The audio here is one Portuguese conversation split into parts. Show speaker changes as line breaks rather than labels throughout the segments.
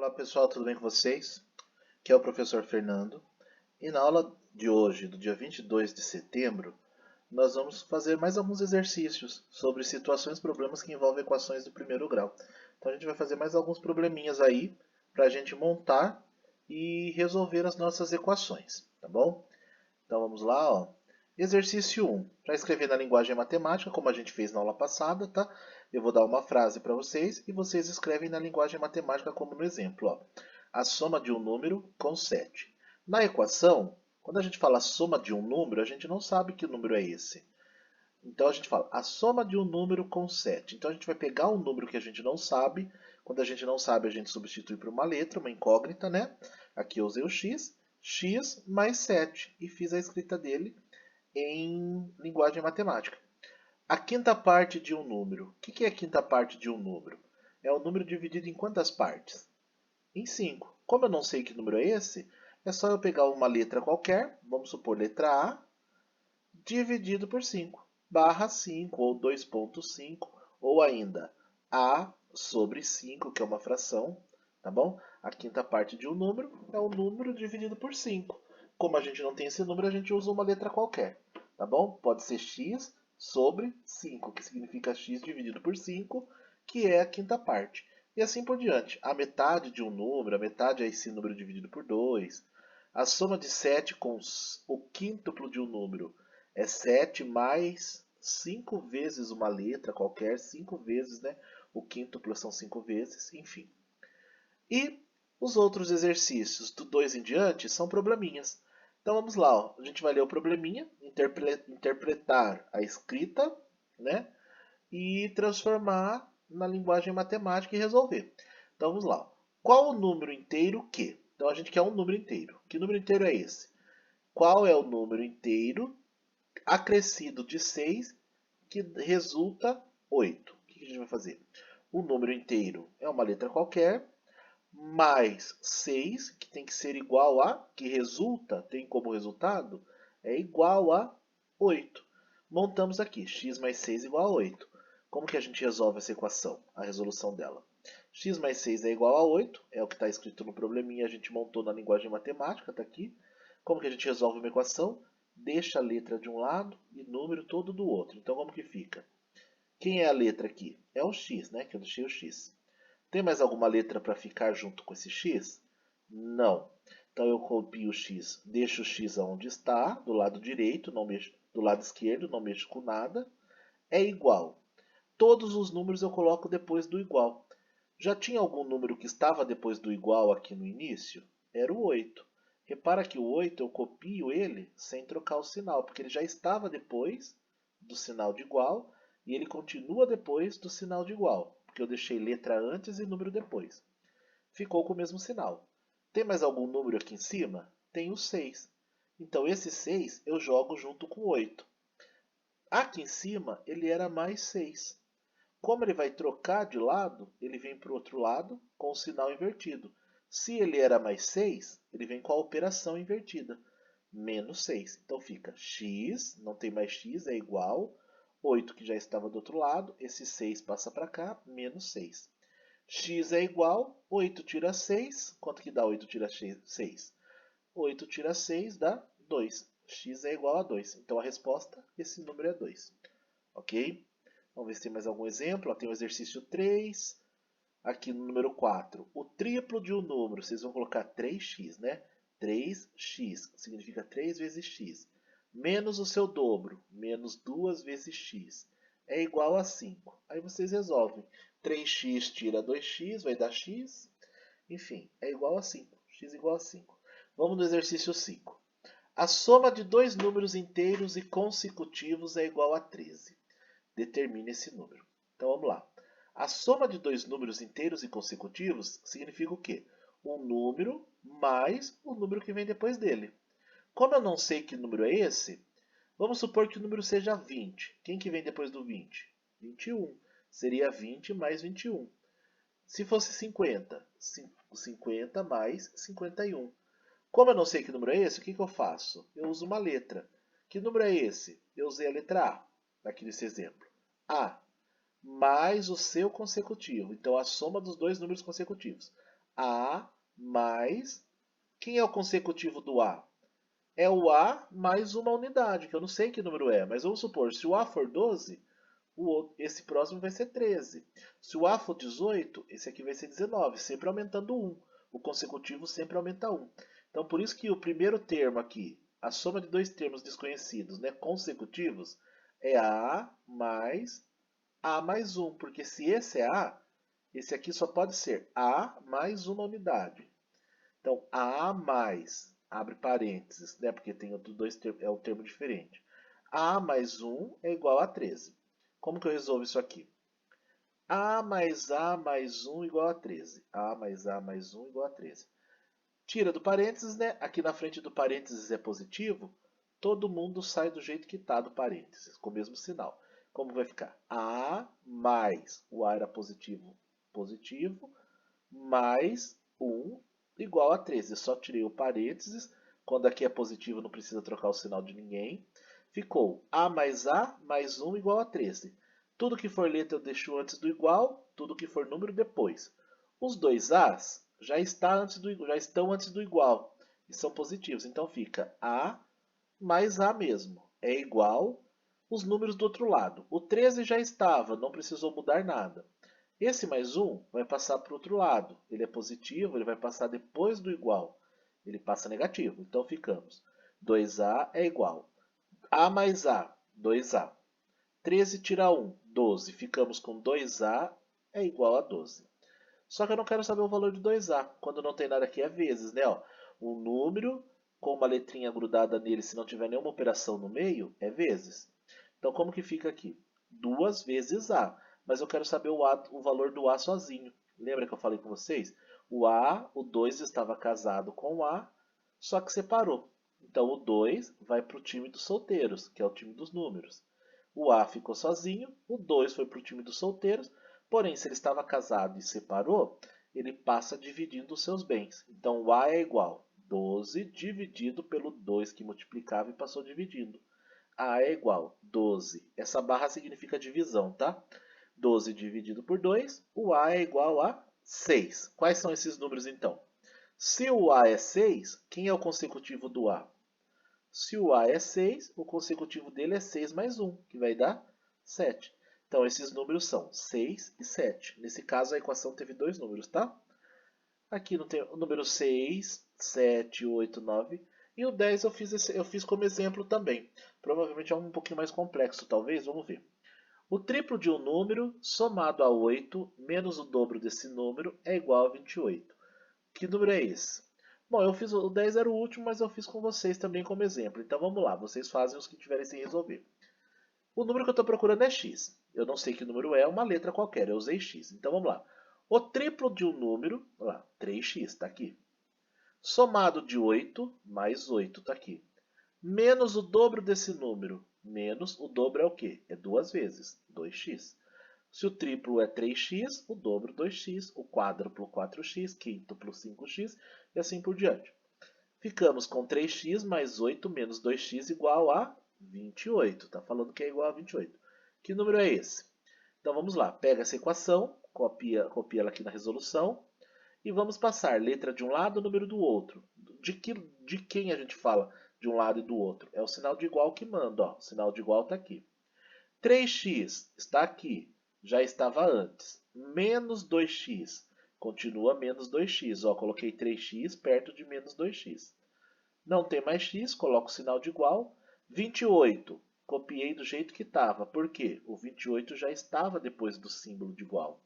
Olá pessoal, tudo bem com vocês? Aqui é o professor Fernando e na aula de hoje, do dia 22 de setembro, nós vamos fazer mais alguns exercícios sobre situações e problemas que envolvem equações do primeiro grau. Então a gente vai fazer mais alguns probleminhas aí para a gente montar e resolver as nossas equações, tá bom? Então vamos lá, ó. Exercício 1. Para escrever na linguagem matemática, como a gente fez na aula passada, tá? Eu vou dar uma frase para vocês e vocês escrevem na linguagem matemática como no exemplo, ó. A soma de um número com 7. Na equação, quando a gente fala a soma de um número, a gente não sabe que número é esse. Então a gente fala a soma de um número com 7. Então a gente vai pegar um número que a gente não sabe. Quando a gente não sabe, a gente substitui por uma letra, uma incógnita, né? Aqui eu usei o x, x mais 7 e fiz a escrita dele em linguagem matemática. A quinta parte de um número. O que é a quinta parte de um número? É o número dividido em quantas partes? Em 5. Como eu não sei que número é esse, é só eu pegar uma letra qualquer, vamos supor letra A, dividido por 5, barra 5, ou 2,5, ou ainda A sobre 5, que é uma fração, tá bom? A quinta parte de um número é o número dividido por 5. Como a gente não tem esse número, a gente usa uma letra qualquer, tá bom? Pode ser x sobre 5, que significa x dividido por 5, que é a quinta parte. E assim por diante. A metade de um número, a metade é esse número dividido por 2. A soma de 7 com o quíntuplo de um número é 7 mais 5 vezes uma letra qualquer, 5 vezes, né? O quíntuplo são 5 vezes, enfim. E os outros exercícios do 2 em diante são probleminhas. Então vamos lá, ó. A gente vai ler o probleminha, interpretar a escrita, né? E transformar na linguagem matemática e resolver. Então vamos lá. Qual o número inteiro que? Então a gente quer um número inteiro. Que número inteiro é esse? Qual é o número inteiro acrescido de 6 que resulta 8? O que a gente vai fazer? O número inteiro é uma letra qualquer, mais 6, que tem que ser igual a, que resulta, tem como resultado, é igual a 8. Montamos aqui, x mais 6 igual a 8. Como que a gente resolve essa equação, a resolução dela? X mais 6 é igual a 8, é o que está escrito no probleminha, a gente montou na linguagem matemática, está aqui. Como que a gente resolve uma equação? Deixa a letra de um lado e número todo do outro. Então como que fica? Quem é a letra aqui? É o x, né? Que eu deixei o x. Tem mais alguma letra para ficar junto com esse x? Não. Então eu copio o x, deixo o x onde está, do lado direito, não mexo, do lado esquerdo, não mexo com nada. É igual. Todos os números eu coloco depois do igual. Já tinha algum número que estava depois do igual aqui no início? Era o 8. Repara que o 8 eu copio ele sem trocar o sinal, porque ele já estava depois do sinal de igual e ele continua depois do sinal de igual, porque eu deixei letra antes e número depois. Ficou com o mesmo sinal. Tem mais algum número aqui em cima? Tem o 6. Então esse 6 eu jogo junto com o 8. Aqui em cima ele era mais 6. Como ele vai trocar de lado, ele vem para o outro lado com o sinal invertido. Se ele era mais 6, ele vem com a operação invertida. Menos 6. Então fica x, não tem mais x, é igual. 8 que já estava do outro lado, esse 6 passa para cá, menos 6. X é igual, 8 tira 6. Quanto que dá 8 tira 6? 8 tira 6 dá 2. X é igual a 2. Então a resposta, esse número é 2. Ok? Vamos ver se tem mais algum exemplo. Tem o exercício 3. Aqui no número 4. O triplo de um número, vocês vão colocar 3x, né? 3x significa 3 vezes x. Menos o seu dobro, menos 2 vezes x. É igual a 5. Aí vocês resolvem. 3x tira 2x, vai dar x. Enfim, é igual a 5. X igual a 5. Vamos no exercício 5. A soma de dois números inteiros e consecutivos é igual a 13. Determine esse número. Então vamos lá. A soma de dois números inteiros e consecutivos significa o quê? Um número mais o número que vem depois dele. Como eu não sei que número é esse, vamos supor que o número seja 20. Quem que vem depois do 20? 21. Seria 20 mais 21. Se fosse 50, 50 mais 51. Como eu não sei que número é esse, o que eu faço? Eu uso uma letra. Que número é esse? Eu usei a letra A, aqui nesse exemplo. A mais o seu consecutivo. Então, a soma dos dois números consecutivos. A mais... Quem é o consecutivo do A? É o A mais uma unidade, que eu não sei que número é, mas vamos supor, se o A for 12, esse próximo vai ser 13. Se o A for 18, esse aqui vai ser 19, sempre aumentando 1. O consecutivo sempre aumenta 1. Então, por isso que o primeiro termo aqui, a soma de dois termos desconhecidos, né, consecutivos, é A mais 1. Porque se esse é A, esse aqui só pode ser A mais uma unidade. Então, A mais, abre parênteses, né, porque tem outros dois termos, é um termo diferente. A mais 1 é igual a 13. Como que eu resolvo isso aqui? A mais 1 igual a 13. A mais 1 igual a 13. Tira do parênteses, né? Aqui na frente do parênteses é positivo. Todo mundo sai do jeito que está do parênteses, com o mesmo sinal. Como vai ficar? A mais, o A era positivo, positivo, mais 1 igual a 13. Eu só tirei o parênteses. Quando aqui é positivo, não precisa trocar o sinal de ninguém. Ficou A mais 1 igual a 13. Tudo que for letra eu deixo antes do igual, tudo que for número depois. Os dois A's já estão antes do igual e são positivos. Então fica A mais A mesmo. É igual os números do outro lado. O 13 já estava, não precisou mudar nada. Esse mais 1 vai passar para o outro lado. Ele é positivo, ele vai passar depois do igual. Ele passa negativo. Então ficamos 2A é igual. A mais A, 2A. 13 tira 1, 12. Ficamos com 2A é igual a 12. Só que eu não quero saber o valor de 2A. Quando não tem nada aqui é vezes, né? Ó, um número com uma letrinha grudada nele, se não tiver nenhuma operação no meio, é vezes. Então como que fica aqui? 2 vezes A. Mas eu quero saber o valor do A sozinho. Lembra que eu falei com vocês? O 2 estava casado com o A, só que separou. Então o 2 vai para o time dos solteiros, que é o time dos números. O A ficou sozinho, o 2 foi para o time dos solteiros, porém, se ele estava casado e separou, ele passa dividindo os seus bens. Então o A é igual a 12 dividido pelo 2 que multiplicava e passou dividindo. A é igual a 12. Essa barra significa divisão, tá? 12 dividido por 2, o A é igual a 6. Quais são esses números então? Se o A é 6, quem é o consecutivo do A? Se o A é 6, o consecutivo dele é 6 mais 1, que vai dar 7. Então, esses números são 6 e 7. Nesse caso, a equação teve dois números, tá? Aqui não tem o número 6, 7, 8, 9. E o 10 eu fiz como exemplo também. Provavelmente é um pouquinho mais complexo, talvez. Vamos ver. O triplo de um número somado a 8 menos o dobro desse número é igual a 28. Que número é esse? Bom, eu fiz o 10 era o último, mas eu fiz com vocês também como exemplo. Então vamos lá, vocês fazem os que tiverem sem resolver. O número que eu estou procurando é x. Eu não sei que número é, uma letra qualquer, eu usei x. Então vamos lá. O triplo de um número, olha lá, 3x, está aqui. Somado de 8, mais 8, está aqui. Menos o dobro desse número, menos o dobro é o quê? É duas vezes, 2x. Se o triplo é 3x, o dobro 2x, o quádruplo 4x, quíntuplo 5x e assim por diante. Ficamos com 3x mais 8 menos 2x igual a 28. Está falando que é igual a 28. Que número é esse? Então vamos lá, pega essa equação, copia ela aqui na resolução e vamos passar letra de um lado, número do outro. De quem a gente fala de um lado e do outro? É o sinal de igual que manda. Ó. O sinal de igual está aqui. 3x está aqui, já estava antes. Menos 2x, continua menos 2x. Ó, coloquei 3x perto de menos 2x. Não tem mais x, coloco o sinal de igual. 28, copiei do jeito que estava. Por quê? O 28 já estava depois do símbolo de igual.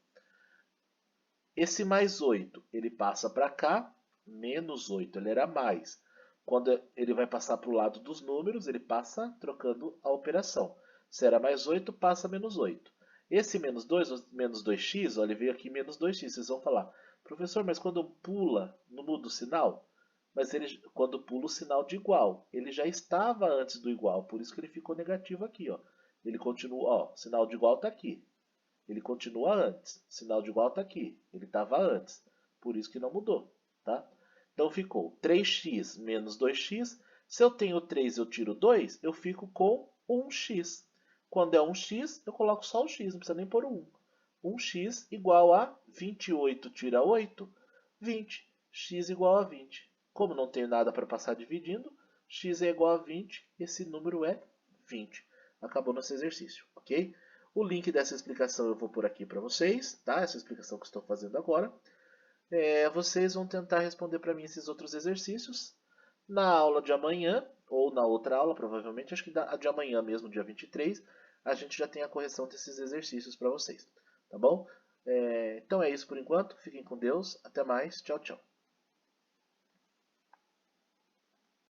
Esse mais 8, ele passa para cá. Menos 8, ele era mais. Quando ele vai passar para o lado dos números, ele passa trocando a operação. Se era mais 8, passa menos 8. Esse menos 2, menos 2x, olha, ele veio aqui menos 2x. Vocês vão falar, professor, mas quando pula, não muda o sinal? Mas ele, quando pula o sinal de igual, ele já estava antes do igual, por isso que ele ficou negativo aqui. Ó. Ele continua, ó, o sinal de igual está aqui. Ele continua antes. O sinal de igual está aqui. Ele estava antes. Por isso que não mudou. Tá? Então ficou 3x menos 2x. Se eu tenho 3 e eu tiro 2, eu fico com 1x. Quando é 1x, eu coloco só o x, não precisa nem pôr o 1. 1x igual a 28 tira 8. 20. X igual a 20. Como não tenho nada para passar dividindo, x é igual a 20, esse número é 20. Acabou nosso exercício, ok? O link dessa explicação eu vou pôr aqui para vocês, tá? Essa explicação que estou fazendo agora. Vocês vão tentar responder para mim esses outros exercícios na aula de amanhã, ou na outra aula, provavelmente, acho que a de amanhã mesmo, dia 23, a gente já tem a correção desses exercícios para vocês, tá bom? Então é isso por enquanto, fiquem com Deus, até mais, tchau, tchau.